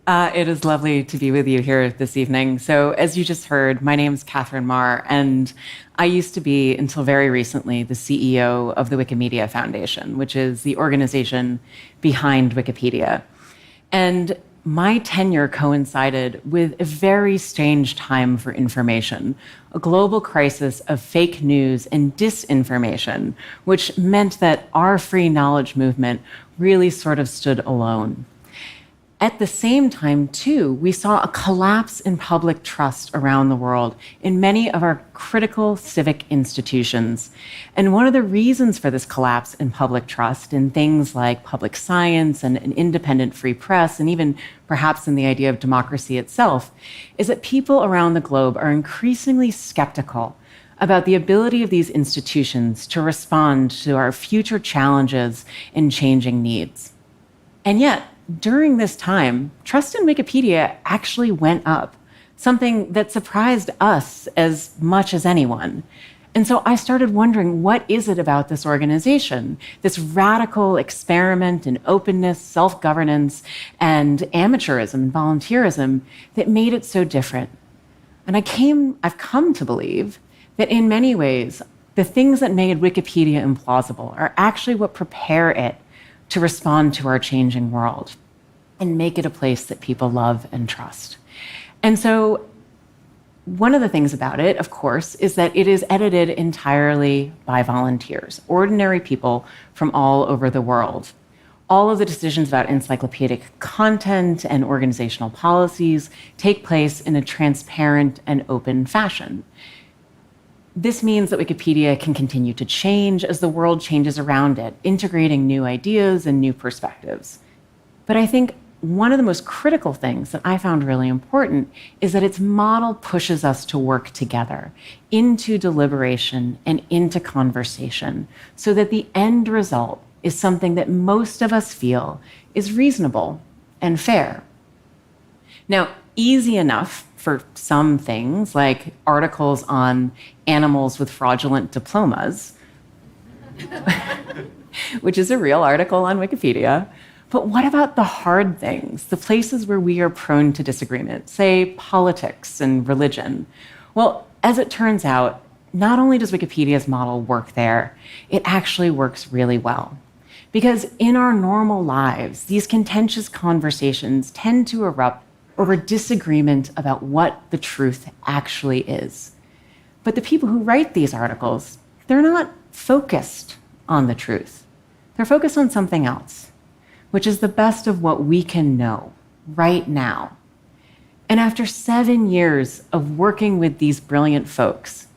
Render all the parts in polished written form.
It is lovely to be with you here this evening. So, as you just heard, my name is Katherine Maher, and I used to be, until very recently, the CEO of the Wikimedia Foundation, which is the organization behind Wikipedia. And my tenure coincided with a very strange time for information, a global crisis of fake news and disinformation, which meant that our free knowledge movement really sort of stood alone. At the same time, too, we saw a collapse in public trust around the world in many of our critical civic institutions. And one of the reasons for this collapse in public trust in things like public science and an independent free press, and even perhaps in the idea of democracy itself, is that people around the globe are increasingly skeptical about the ability of these institutions to respond to our future challenges and changing needs. And yet, during this time, trust in Wikipedia actually went up, something that surprised us as much as anyone. And so I started wondering, what is it about this organization, this radical experiment in openness, self-governance, and amateurism and volunteerism that made it so different? And I've come to believe that in many ways, the things that made Wikipedia implausible are actually what prepare it to respond to our changing world and make it a place that people love and trust. And so one of the things about it, of course, is that it is edited entirely by volunteers, ordinary people from all over the world. All of the decisions about encyclopedic content and organizational policies take place in a transparent and open fashion. This means that Wikipedia can continue to change as the world changes around it, integrating new ideas and new perspectives. But I think one of the most critical things that I found really important is that its model pushes us to work together into deliberation and into conversation so that the end result is something that most of us feel is reasonable and fair. Now, easy enough for some things, like articles on animals with fraudulent diplomas, which is a real article on Wikipedia. But what about the hard things, the places where we are prone to disagreement, say politics and religion? Well, as it turns out, not only does Wikipedia's model work there, it actually works really well. Because in our normal lives, these contentious conversations tend to erupt over disagreement about what the truth actually is. But the people who write these articles, they're not focused on the truth. They're focused on something else, which is the best of what we can know right now. And after 7 years of working with these brilliant folks,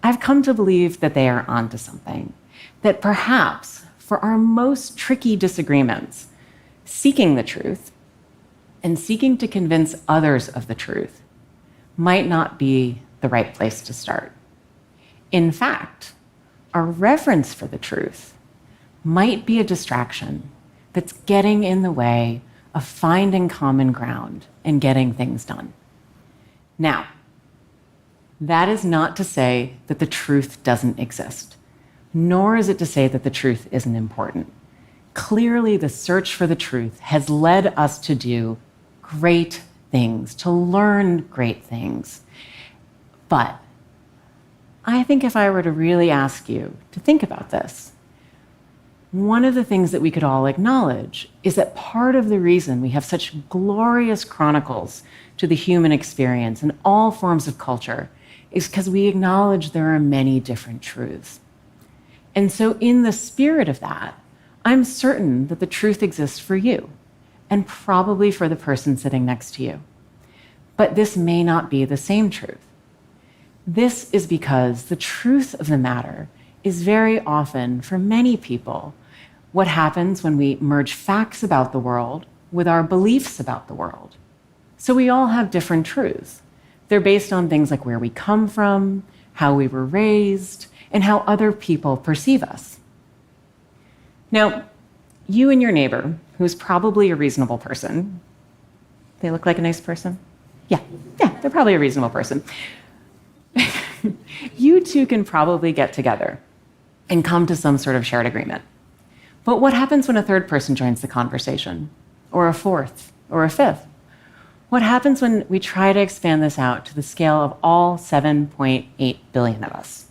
I've come to believe that they are onto something, that perhaps for our most tricky disagreements, seeking the truth and seeking to convince others of the truth might not be the right place to start. In fact, our reverence for the truth might be a distraction that's getting in the way of finding common ground and getting things done. Now, that is not to say that the truth doesn't exist, nor is it to say that the truth isn't important. Clearly, the search for the truth has led us to do great things, to learn great things. But I think if I were to really ask you to think about this, one of the things that we could all acknowledge is that part of the reason we have such glorious chronicles to the human experience in all forms of culture is because we acknowledge there are many different truths. And so in the spirit of that, I'm certain that the truth exists for you and probably for the person sitting next to you. But this may not be the same truth. This is because the truth of the matter is very often, for many people, what happens when we merge facts about the world with our beliefs about the world. So we all have different truths. They're based on things like where we come from, how we were raised, and how other people perceive us. Now, you and your neighbor, who's probably a reasonable person, they look like a nice person? Yeah, they're probably a reasonable person. You two can probably get together and come to some sort of shared agreement. But what happens when a third person joins the conversation, or a fourth, or a fifth? What happens when we try to expand this out to the scale of all 7.8 billion of us?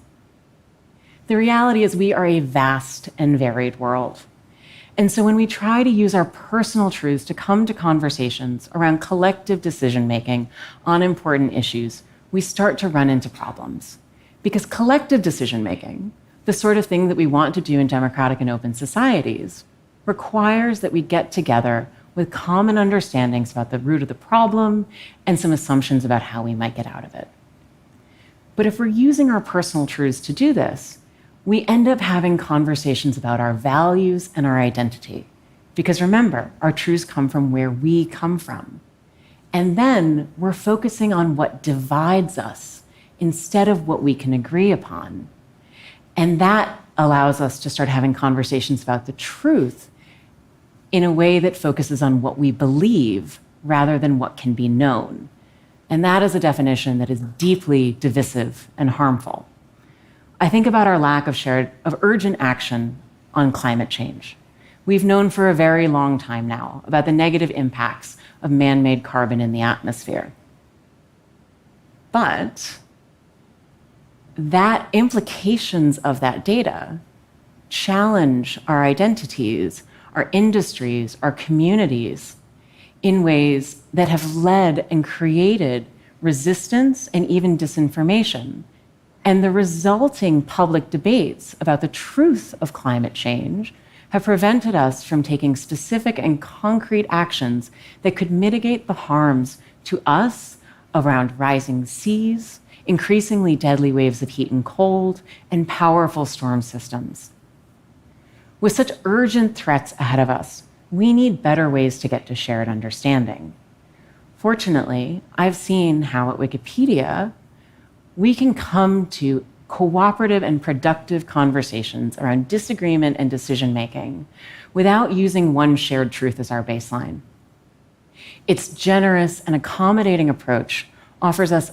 The reality is we are a vast and varied world. And so when we try to use our personal truths to come to conversations around collective decision-making on important issues, we start to run into problems. Because collective decision-making, the sort of thing that we want to do in democratic and open societies, requires that we get together with common understandings about the root of the problem and some assumptions about how we might get out of it. But if we're using our personal truths to do this, we end up having conversations about our values and our identity. Because remember, our truths come from where we come from. And then we're focusing on what divides us instead of what we can agree upon. And that allows us to start having conversations about the truth in a way that focuses on what we believe rather than what can be known. And that is a definition that is deeply divisive and harmful. I think about our lack of urgent action on climate change. We've known for a very long time now about the negative impacts of man-made carbon in the atmosphere. But that implications of that data challenge our identities, our industries, our communities in ways that have led and created resistance and even disinformation. And the resulting public debates about the truth of climate change have prevented us from taking specific and concrete actions that could mitigate the harms to us around rising seas, increasingly deadly waves of heat and cold, and powerful storm systems. With such urgent threats ahead of us, we need better ways to get to shared understanding. Fortunately, I've seen how at Wikipedia, we can come to cooperative and productive conversations around disagreement and decision-making without using one shared truth as our baseline. Its generous and accommodating approach offers us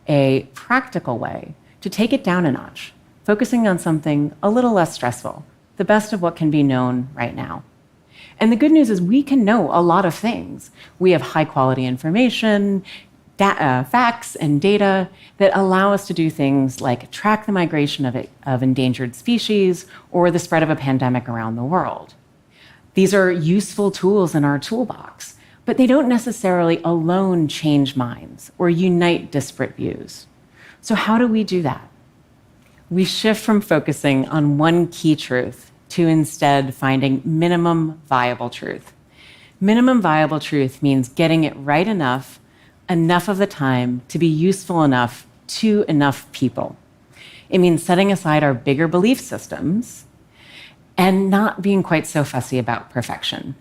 a practical way to take it down a notch, focusing on something a little less stressful, the best of what can be known right now. And the good news is we can know a lot of things. We have high-quality information, facts and data that allow us to do things like track the migration of endangered species or the spread of a pandemic around the world. These are useful tools in our toolbox, but they don't necessarily alone change minds or unite disparate views. So how do we do that? We shift from focusing on one key truth to instead finding minimum viable truth. Minimum viable truth means getting it right enough of the time to be useful enough to enough people. It means setting aside our bigger belief systems and not being quite so fussy about perfection.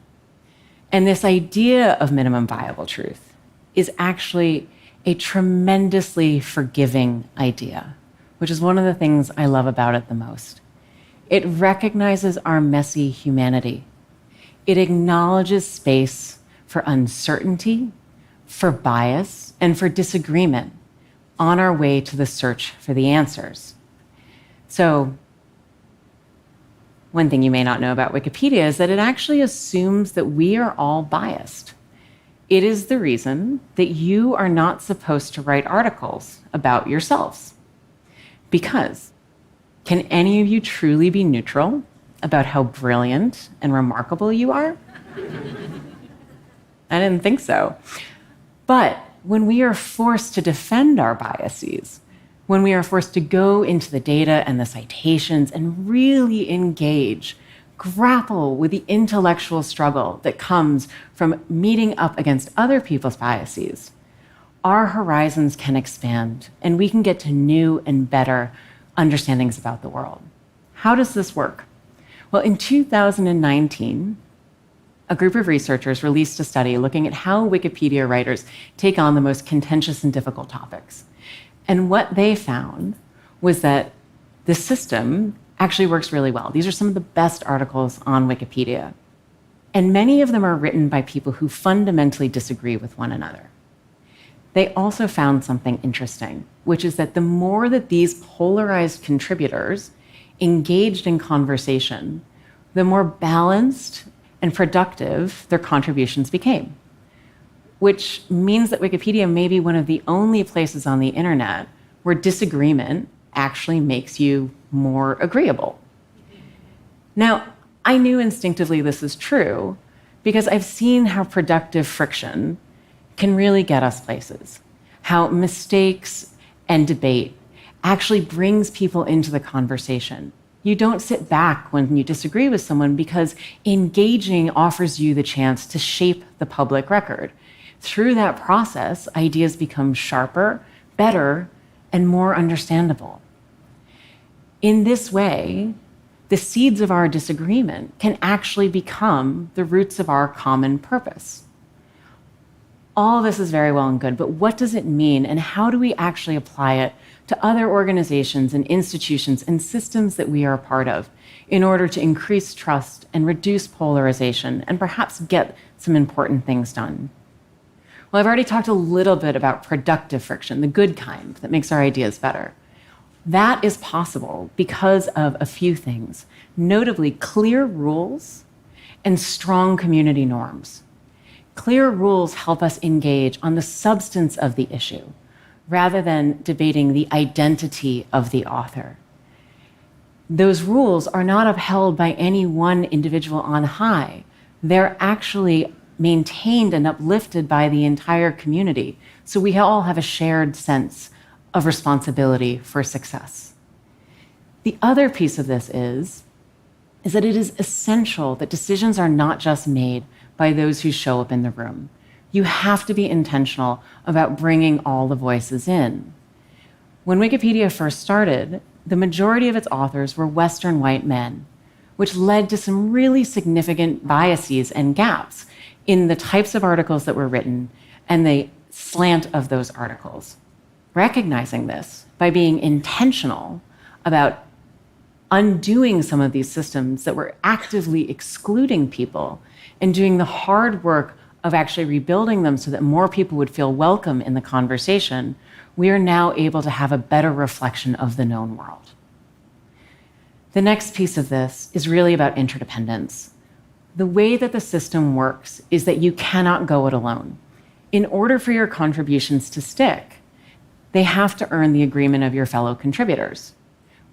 And this idea of minimum viable truth is actually a tremendously forgiving idea, which is one of the things I love about it the most. It recognizes our messy humanity. It acknowledges space for uncertainty, for bias, and for disagreement on our way to the search for the answers. So, one thing you may not know about Wikipedia is that it actually assumes that we are all biased. It is the reason that you are not supposed to write articles about yourselves. Because can any of you truly be neutral about how brilliant and remarkable you are? I didn't think so. But when we are forced to defend our biases, when we are forced to go into the data and the citations and really engage, grapple with the intellectual struggle that comes from meeting up against other people's biases, our horizons can expand and we can get to new and better understandings about the world. How does this work? Well, in 2019, a group of researchers released a study looking at how Wikipedia writers take on the most contentious and difficult topics. And what they found was that the system actually works really well. These are some of the best articles on Wikipedia. And many of them are written by people who fundamentally disagree with one another. They also found something interesting, which is that the more that these polarized contributors engaged in conversation, the more balanced and productive their contributions became. which means that Wikipedia may be one of the only places on the internet where disagreement actually makes you more agreeable. Now, I knew instinctively this is true because I've seen how productive friction can really get us places, how mistakes and debate actually brings people into the conversation. You don't sit back when you disagree with someone because engaging offers you the chance to shape the public record. Through that process, ideas become sharper, better, and more understandable. In this way, the seeds of our disagreement can actually become the roots of our common purpose. All of this is very well and good, but what does it mean and how do we actually apply it to other organizations and institutions and systems that we are a part of in order to increase trust and reduce polarization and perhaps get some important things done? Well, I've already talked a little bit about productive friction, the good kind that makes our ideas better. That is possible because of a few things, notably clear rules and strong community norms. Clear rules help us engage on the substance of the issue rather than debating the identity of the author. Those rules are not upheld by any one individual on high. They're actually maintained and uplifted by the entire community. So we all have a shared sense of responsibility for success. The other piece of this is that it is essential that decisions are not just made by those who show up in the room. You have to be intentional about bringing all the voices in. When Wikipedia first started, the majority of its authors were Western white men, which led to some really significant biases and gaps in the types of articles that were written and the slant of those articles. Recognizing this by being intentional about undoing some of these systems that were actively excluding people and doing the hard work of actually rebuilding them so that more people would feel welcome in the conversation, we are now able to have a better reflection of the known world. The next piece of this is really about interdependence. The way that the system works is that you cannot go it alone. In order for your contributions to stick, they have to earn the agreement of your fellow contributors,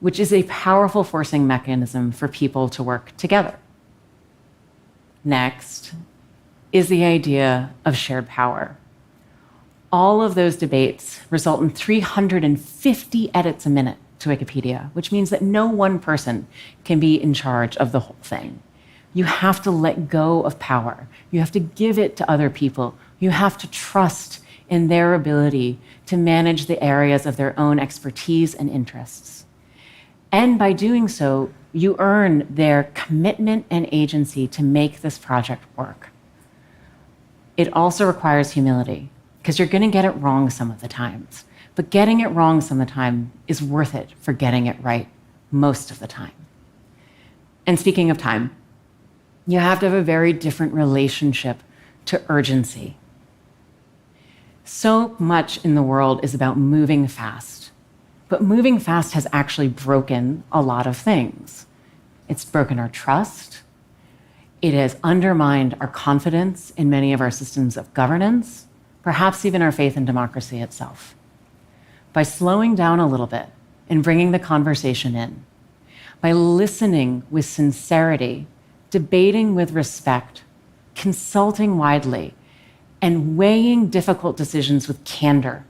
which is a powerful forcing mechanism for people to work together. Next is the idea of shared power. All of those debates result in 350 edits a minute to Wikipedia, which means that no one person can be in charge of the whole thing. You have to let go of power. You have to give it to other people. You have to trust in their ability to manage the areas of their own expertise and interests. And by doing so, you earn their commitment and agency to make this project work. It also requires humility, because you're going to get it wrong some of the times. But getting it wrong some of the time is worth it for getting it right most of the time. And speaking of time, you have to have a very different relationship to urgency. So much in the world is about moving fast, but moving fast has actually broken a lot of things. It's broken our trust. It has undermined our confidence in many of our systems of governance, perhaps even our faith in democracy itself. By slowing down a little bit and bringing the conversation in, by listening with sincerity, debating with respect, consulting widely, and weighing difficult decisions with candor,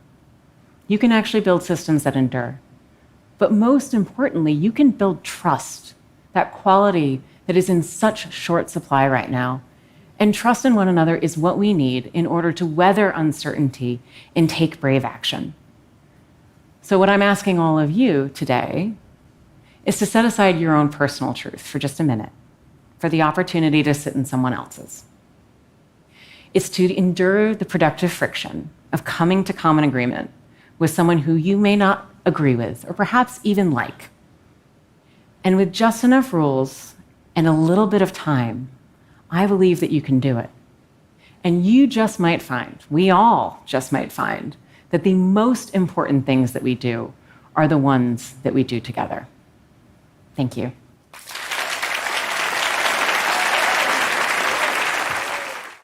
you can actually build systems that endure. But most importantly, you can build trust, that quality that is in such short supply right now. And trust in one another is what we need in order to weather uncertainty and take brave action. So what I'm asking all of you today is to set aside your own personal truth for just a minute, for the opportunity to sit in someone else's. It's to endure the productive friction of coming to common agreement with someone who you may not agree with, or perhaps even like. And with just enough rules and a little bit of time, I believe that you can do it. And you just might find, we all just might find, that the most important things that we do are the ones that we do together. Thank you.